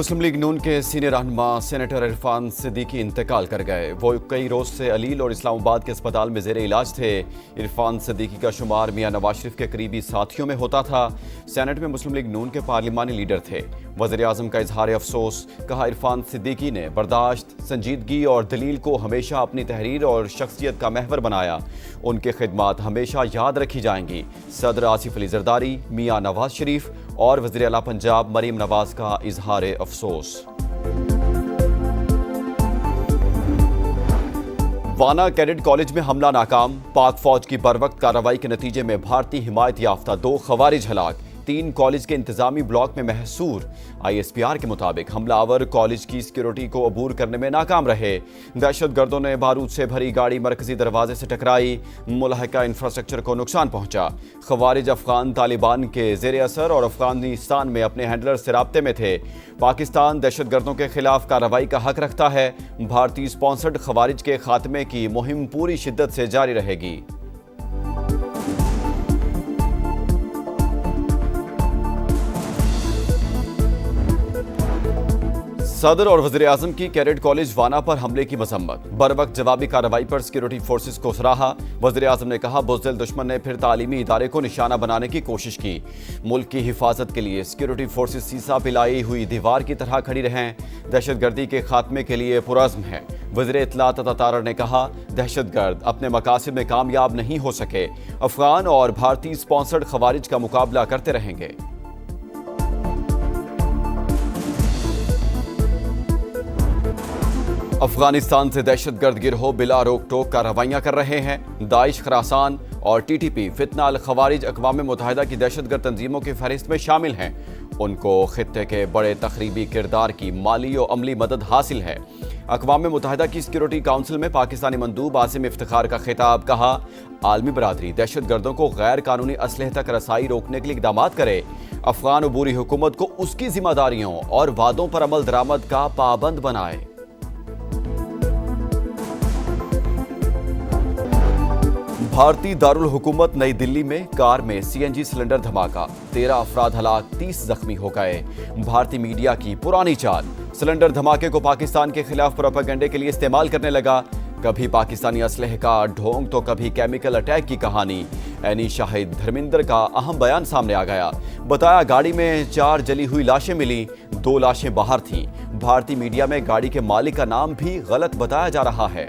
मुस्लिम league नून के senior रहनुमा senator Irfan Siddiqui इंतकाल कर गए। वो कई रोज से अलील और इस्लामाबाद के अस्पताल में ज़ेरे इलाज थे। इरफान सिद्दीकी का शुमार मियां नवाज शरीफ के करीबी साथियों में होता था। सेनेट में मुस्लिम लीग नून के पार्लिमानी लीडर थे। वज़ीर आज़म का इजहार अफसोस, कहा इरफान सिद्दीकी ने बर्दाश्त, संजीदगी और दलील को हमेशा अपनी तहरीर और शख्सियत का महवर बनाया। उनकी खिदमात हमेशा याद रखी जाएंगी। सदर आसिफ अली जरदारी, मियां नवाज शरीफ और वज़ीर आला पंजाब मरीम नवाज का इजहार अफसोस। वाना कैडेट कॉलेज में हमला नाकाम। पाक फौज की बरवक्त कार्रवाई के नतीजे में भारतीय हिमायत याफ्ता 2 खवारिज हलाक। 3 कॉलेज के इंतजामी ब्लॉक में महसूर। ISPR के मुताबिक हमलावर कॉलेज की सिक्योरिटी को अबूर करने में नाकाम रहे। दहशत गर्दों ने बारूद से भरी गाड़ी मरकजी दरवाजे से टकराई। मुलहका इंफ्रास्ट्रक्चर को नुकसान पहुंचा। खवारिज अफगान तालिबान के ज़ेर असर और अफगानिस्तान में अपने हैंडलर से राब्ते में थे। पाकिस्तान दहशत गर्दों के खिलाफ कार्रवाई का हक रखता है। भारतीय स्पॉन्सर्ड खवारिज के खात्मे की मुहिम पूरी शिद्दत से जारी रहेगी। सदर और वज़ीर आज़म की कैडेट कॉलेज वाना पर हमले की मजम्मत। बर वक्त जवाबी कार्रवाई पर सिक्योरिटी फोर्सेस को सराहा। वज़ीर आज़म ने कहा, बुज़दिल दुश्मन ने फिर तालीमी इदारे को निशाना बनाने की कोशिश की। मुल्क की हिफाजत के लिए सिक्योरिटी फोर्सेस सीसा पिलाई हुई दीवार की तरह खड़ी रहें। दहशत गर्दी के खात्मे के लिए पुरज़्म है। वज़ीर इत्तलात अता तारर ने कहा, दहशत गर्द अपने मकासद में कामयाब नहीं हो सके। अफगान और भारतीय स्पॉन्सर्ड खवारिज का मुकाबला करते रहेंगे। अफगानिस्तान से दहशतगर्द गिरोह बिला रोक टोक कार्रवाइयां कर रहे हैं। दाइश, खरासान और TTP फितना अल खवारिज अक़वाम मुत्तहिदा की दहशतगर्द तंजीमों की फहरिस्त में शामिल हैं। उनको खित्ते के बड़े तखरीबी किरदार की माली और अमली मदद हासिल है। अक़वाम मुत्तहिदा की सिक्योरिटी काउंसिल में पाकिस्तानी मंदूब आसिम इफ्तिखार का खिताब, कहा, आलमी बरादरी दहशत गर्दों को गैर कानूनी असलहे तक रसाई रोकने के लिए इक़दामात करे। अफगान अबूरी हुकूमत को उसकी जिम्मेदारियों और वादों पर अमल दरामद का पाबंद बनाए। भारतीय दारुल हुकूमत नई दिल्ली में कार में CNG सिलेंडर धमाका। 13 अफराद हलाक, 30 जख्मी हो गए। भारतीय मीडिया की पुरानी चाल, सिलेंडर धमाके को पाकिस्तान के खिलाफ प्रोपेगेंडे के लिए इस्तेमाल करने लगा। कभी पाकिस्तानी असलहे का ढोंग तो कभी केमिकल अटैक की कहानी। एनी शाहिद धर्मेंद्र का अहम बयान सामने आ गया। बताया, गाड़ी में 4 जली हुई लाशें मिली, 2 लाशें बाहर थीं। भारतीय मीडिया में गाड़ी के मालिक का नाम भी गलत बताया जा रहा है।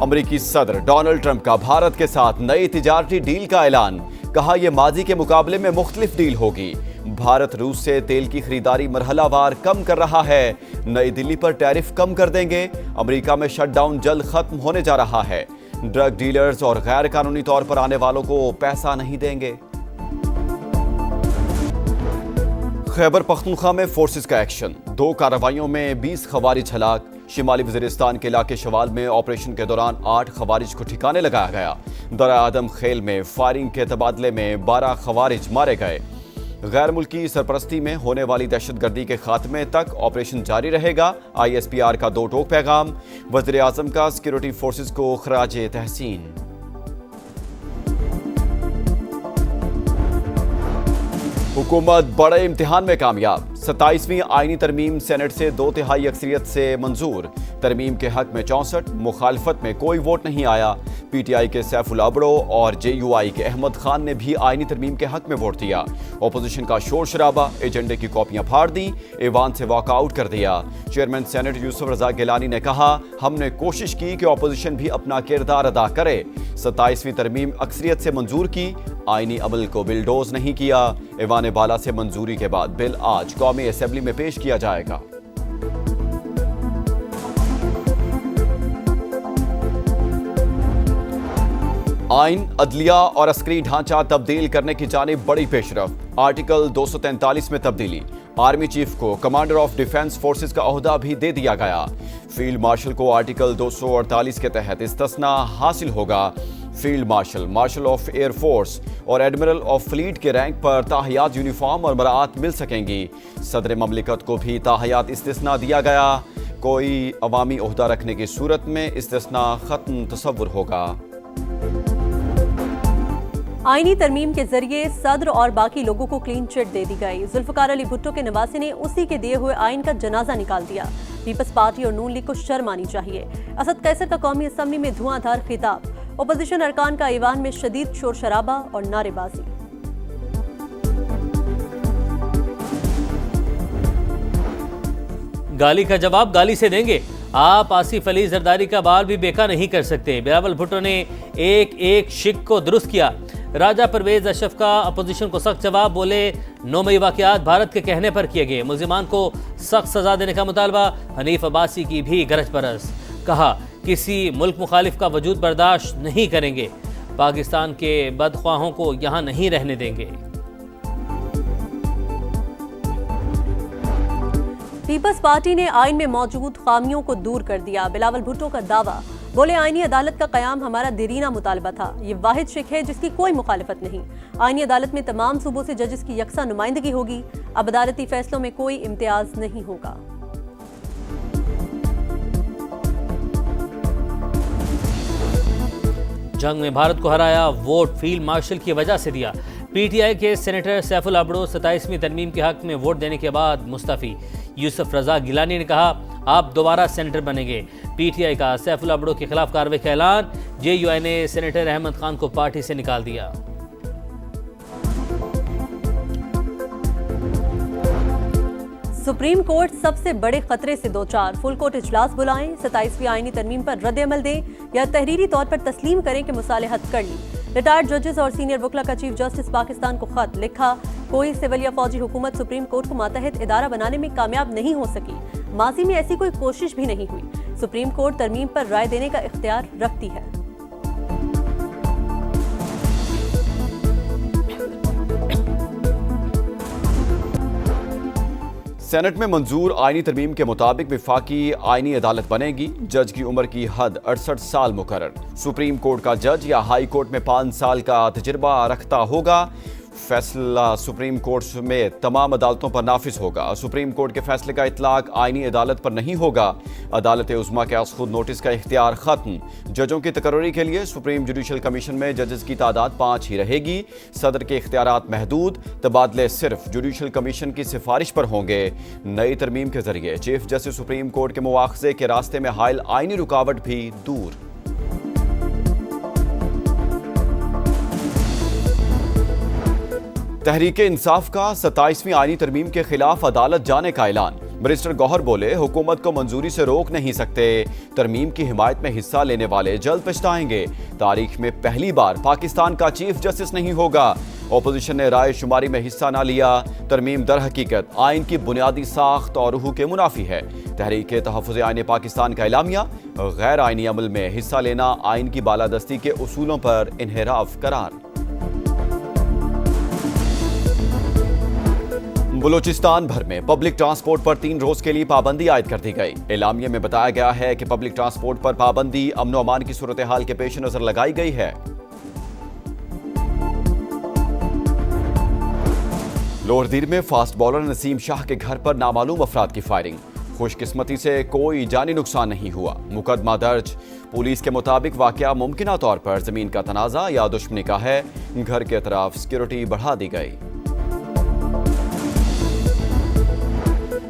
अमेरिकी सदर डोनाल्ड ट्रंप का भारत के साथ नई तिजारती डील का ऐलान। कहा, यह माजी के मुकाबले में मुख्तलिफ डील होगी। भारत रूस से तेल की खरीदारी मरहलावार कम कर रहा है। नई दिल्ली पर टैरिफ कम कर देंगे। अमेरिका में शटडाउन जल्द खत्म होने जा रहा है। ड्रग डीलर्स और गैर कानूनी तौर पर आने वालों को पैसा नहीं देंगे। खैबर पख्तूनख्वा में फोर्सेस का एक्शन। 2 कार्रवाइयों में 20 खवारिज हलाक। शिमाली वज़ीरिस्तान के इलाके शवाल में ऑपरेशन के दौरान 8 खवारिज को ठिकाने लगाया गया। दरा आदम खेल में फायरिंग के तबादले में 12 खवारिज मारे गए। गैर मुल्की सरपरस्ती में होने वाली दहशतगर्दी के खात्मे तक ऑपरेशन जारी रहेगा। ISPR का 2 टोक पैगाम। वज़ीर आज़म का सिक्योरिटी फोर्सेस को खराजे तहसीन। हुकूमत बड़े इम्तिहान में कामयाब। 27वीं आईनी तरमीम सेनेट से 2/3 अक्सरियत से मंजूर। तरमीम के हक में 64, मुखालफत में कोई वोट नहीं आया। PTI के सैफुल अबड़ो और JUI के अहमद खान ने भी आईनी तरमीम के हक में वोट दिया। अपोजिशन का शोर शराबा, एजेंडे की कॉपियां फाड़ दी, ऐवान से वॉकआउट कर दिया। चेयरमैन सेनेट यूसुफ रजा गिलानी ने कहा, हमने कोशिश की कि अपोजिशन भी अपना किरदार अदा करे। 27वीं तरमीम अक्सरियत से मंजूर की, आईनी अमल को बिलडोज नहीं किया। ऐवान बाला से मंजूरी के बाद बिल आज कौमी असेंबली में पेश किया जाएगा। आइन, अदलिया और अस्करी ढांचा तब्दील करने की जानिब बड़ी पेशरफ। आर्टिकल 243 में तब्दीली। आर्मी चीफ को कमांडर ऑफ डिफेंस फोर्सेस का ओहदा भी दे दिया गया। फील्ड मार्शल को आर्टिकल 248 के तहत इस्तिस्ना हासिल होगा। Field marshal, marshal of air force और एडमिरल ऑफ फ्लीट के रैंक पर ताहयात यूनिफॉर्म और बरात मिल सकेंगी। सदर ममलिकत को भी ताहयात इस्तिस्ना दिया गया। कोई अवामी ओहदा रखने की सूरत में इस्तिस्ना खत्म तसव्वुर होगा। आईनी तरमीम के जरिए सदर और बाकी लोगों को क्लीन चिट दे दी गई। जुल्फकार अली भुट्टो के नवासे ने उसी के दिए हुए आइन का जनाजा निकाल दिया। पीपल्स पार्टी और नून लीग को शर्म आनी चाहिए। असद कैसर का कौमी असम्बली में धुआंधार खिताब। ओपोजिशन अरकान का ईवान में शदीद शोर शराबा और नारेबाजी। गाली का जवाब गाली से देंगे। आप आसिफ अली जरदारी का बाल भी बेका नहीं कर सकते। बिलावल भुट्टो ने एक शिक को दुरुस्त किया। राजा परवेज अशरफ का अपोजिशन को सख्त जवाब। बोले 9 मई वाक़यात भारत के कहने पर किए गए। मुल्जिमान को सख्त सजा देने का मुतालबा। हनीफ अब्बासी की भी गरज बरस। कहा किसी मुल्क मुखालिफ का वजूद बर्दाश्त नहीं करेंगे। पाकिस्तान के बदख्वाहों को यहाँ नहीं रहने देंगे। पीपल्स पार्टी ने आइन में मौजूद खामियों को दूर कर दिया। बिलावल भुट्टो का दावा। बोले आईनी अदालत का कयाम हमारा देरीना मुतालबा था। ये वाहिद शिक है जिसकी कोई मुखालिफत नहीं। आईनी अदालत में तमाम सूबों से जजेस की यकसा नुमाइंदगी होगी। अब अदालती फैसलों में कोई इम्तियाज नहीं होगा। जंग में भारत को हराया। वोट फील्ड मार्शल की वजह से दिया। पीटीआई के सेनेटर सैफुल अबड़ो 27वीं तरमीम के हक में वोट देने के बाद मुस्तफी। यूसुफ रजा गिलानी ने कहा आप दोबारा सेनेटर बनेंगे। पीटीआई का सैफुल अबड़ो के खिलाफ कार्रवाई का ऐलान। जेयूआई ने सेनेटर अहमद खान को पार्टी से निकाल दिया। सुप्रीम कोर्ट सबसे बड़े खतरे से दो चार। फुल कोर्ट इजलास बुलाएं। 27वीं आईनी तरमीम पर रद्द अमल दें या तहरीरी तौर पर तस्लीम करें कि मुसालहत कर ली। रिटायर्ड जजेस और सीनियर वकला का चीफ जस्टिस पाकिस्तान को खत लिखा। कोई सिविल या फौजी हुकूमत सुप्रीम कोर्ट को मातहत इदारा बनाने में कामयाब नहीं हो सकी। माजी में ऐसी कोई कोशिश भी नहीं हुई। सुप्रीम कोर्ट तरमीम पर राय देने का इख्तियार रखती है। सेनेट में मंजूर आईनी तरमीम के मुताबिक विफाकी आईनी अदालत बनेगी। जज की उम्र की हद 68 साल मुकर्रर। सुप्रीम कोर्ट का जज या हाई कोर्ट में 5 साल का तजुर्बा रखता होगा। फैसला सुप्रीम कोर्ट में तमाम अदालतों पर नाफिज होगा। सुप्रीम कोर्ट के फैसले का इतलाक आईनी अदालत पर नहीं होगा। अदालत उज़्मा के खुद नोटिस का इख्तियार खत्म। जजों की तकर्री के लिए सुप्रीम जुडिशल कमीशन में जजेस की तादाद 5 ही रहेगी। सदर के इख्तियारात महदूद। तबादले सिर्फ जुडिशल कमीशन की सिफारिश पर होंगे। नई तरमीम के जरिए चीफ जस्टिस सुप्रीम कोर्ट के मुआखजे के रास्ते में हायल आईनी रुकावट भी दूर। तहरीके इंसाफ का 27वीं आईनी तरमीम के खिलाफ अदालत जाने का ऐलान। मिनिस्टर गौहर बोले हुकूमत को मंजूरी से रोक नहीं सकते। तरमीम की हिमायत में हिस्सा लेने वाले जल्द पछताएंगे। तारीख में पहली बार पाकिस्तान का चीफ जस्टिस नहीं होगा। ओपोजिशन ने राय शुमारी में हिस्सा न लिया। तरमीम दर हकीकत आइन की बुनियादी साख्त और रूह के मुनाफी है। तहरीक तहफ़्फ़ुज़ आइन पाकिस्तान का एलामिया। गैर आइनी अमल में हिस्सा लेना आइन की बालादस्ती के उसूलों पर इन्हिराफ करार। बलूचिस्तान भर में पब्लिक ट्रांसपोर्ट पर 3 रोज के लिए पाबंदी आयद कर दी गई। एलामिया में बताया गया है कि पब्लिक ट्रांसपोर्ट पर पाबंदी अमन व अमान की सूरत हाल के पेश नजर लगाई गई है। लोहरदीर में फास्ट बॉलर नसीम शाह के घर पर नामालूम अफराद की फायरिंग। खुशकिस्मती से कोई जानी नुकसान नहीं हुआ। मुकदमा दर्ज। पुलिस के मुताबिक वाकया मुमकिना तौर पर जमीन का तनाजा या दुश्मनी का है। घर के तरफ सिक्योरिटी बढ़ा दी गई।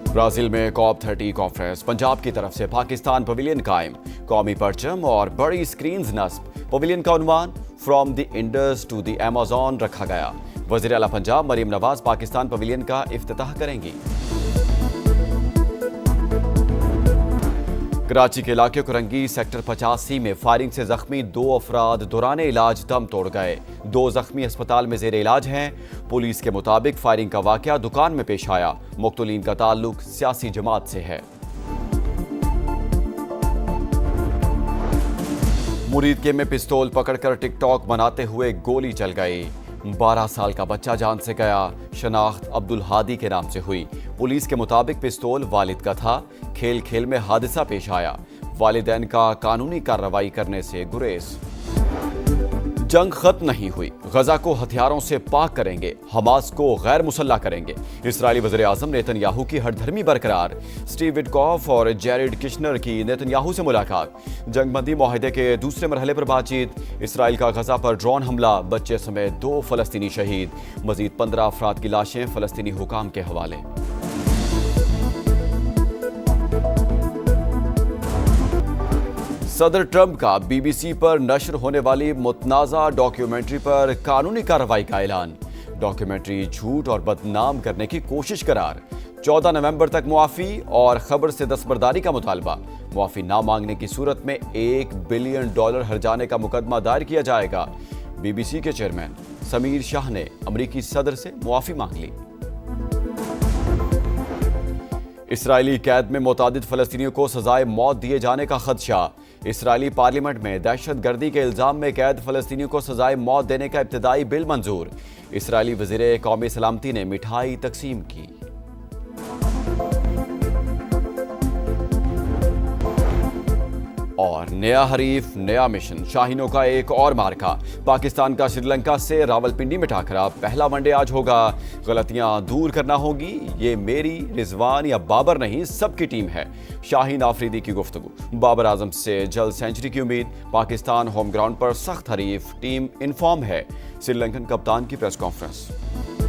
ब्राजील में COP30 कॉन्फ्रेंस। पंजाब की तरफ से पाकिस्तान पवेलियन कायम। कौमी परचम और बड़ी स्क्रीन्स नस्ब। पवेलियन का उन्वान from the Indus to the Amazon रखा गया। वज़ीर आला पंजाब मरीम नवाज पाकिस्तान पवेलियन का इफ्तिताह करेंगी। कराची के इलाके कुरंगी सेक्टर 85 में फायरिंग से जख्मी 2 अफराद दौरान इलाज दम तोड़ गए। 2 जख्मी अस्पताल में जेर इलाज हैं। पुलिस के मुताबिक फायरिंग का वाकया दुकान में पेश आया। मुख्तलीन का ताल्लुक सियासी जमात से है। मुरीदके में पिस्तौल पकड़कर टिकटॉक बनाते हुए गोली चल गई। 12 साल का बच्चा जान से गया। शनाख्त अब्दुल हादी के नाम से हुई। पुलिस के मुताबिक पिस्तौल वालिद का था। खेल खेल में हादसा पेश आया। वालिदैन का कानूनी कार्रवाई करने से गुरेज। जंग खत्म नहीं हुई, गजा को हथियारों से पाक करेंगे, हमास को गैर मुसल्ला करेंगे। इस्राएली वज़ीर आज़म नेतन्याहू की हठधर्मी बरकरार। स्टीव विटकॉफ और जैरेड किशनर की नेतन्याहू से मुलाकात। जंगबंदी मुआहदे के दूसरे मरहले पर बातचीत। इसराइल का गजा पर ड्रोन हमला, बच्चे समेत 2 फलस्तीनी शहीद। मजीद 15 अफराद की लाशें फलस्तीनी हुकाम के हवाले। सदर ट्रंप का बीबीसी पर नश्र होने वाली मुतनाज़ा डॉक्यूमेंट्री पर कानूनी कार्रवाई का ऐलान। डॉक्यूमेंट्री झूठ और बदनाम करने की कोशिश करार। 14 नवंबर तक मुआफ़ी और खबर से दस्तबरदारी का मुतालबा। मुआफ़ी ना मांगने की सूरत में $1 बिलियन हर्जाने का मुकदमा दायर किया जाएगा। बीबीसी के चेयरमैन समीर शाह ने अमरीकी सदर से मुआफ़ी मांग ली। इसराइली कैद में मुतादिद फ़लस्तीनियों को सजाए मौत दिए जाने का खदशा। इसराइली पार्लियामेंट में दहशतगर्दी के इल्ज़ाम में कैद फ़लस्तीनियों को सजाए मौत देने का इब्तिदाई बिल मंजूर। इसराइली वज़ीर कौमी सलामती ने मिठाई तकसीम की। और नया हरीफ नया मिशन, शाहीनों का एक और मार्का। पाकिस्तान का श्रीलंका से रावलपिंडी में टाकरा। पहला वनडे आज होगा। गलतियां दूर करना होगी, ये मेरी, रिजवान या बाबर नहीं, सबकी टीम है। शाहीन आफरीदी की गुफ्तगू। बाबर आजम से जल्द सेंचुरी की उम्मीद। पाकिस्तान होम ग्राउंड पर सख्त हरीफ, टीम इन्फॉर्म है। श्रीलंकन कप्तान की प्रेस कॉन्फ्रेंस।